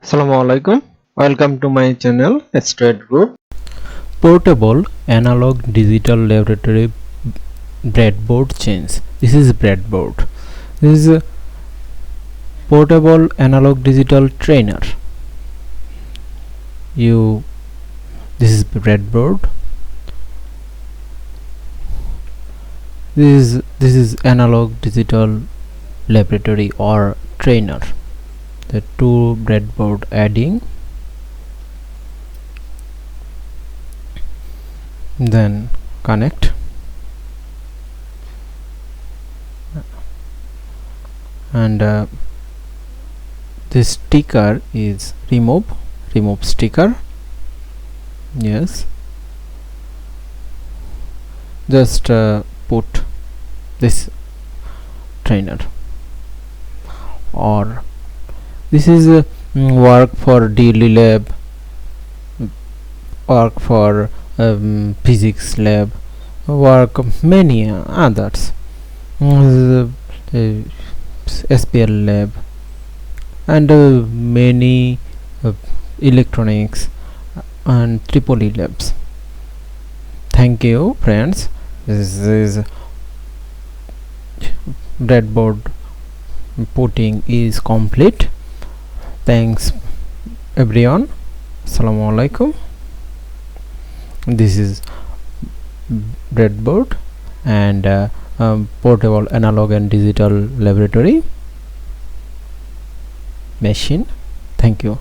Assalamualaikum. Welcome to my channel Straight Group. Portable analog digital laboratory breadboard chains. This is breadboard. This is a portable analog digital trainer. This is breadboard. This is analog digital laboratory or trainer. The two breadboard adding, then connect, and this sticker is remove sticker. Yes, just put this trainer, or this is work for daily lab, work for physics lab, work many others, SPL lab, and many electronics and Tripoli labs. Thank you, friends. This is breadboard putting is complete. Thanks everyone. Assalamualaikum. This is breadboard and portable analog and digital laboratory machine. Thank you.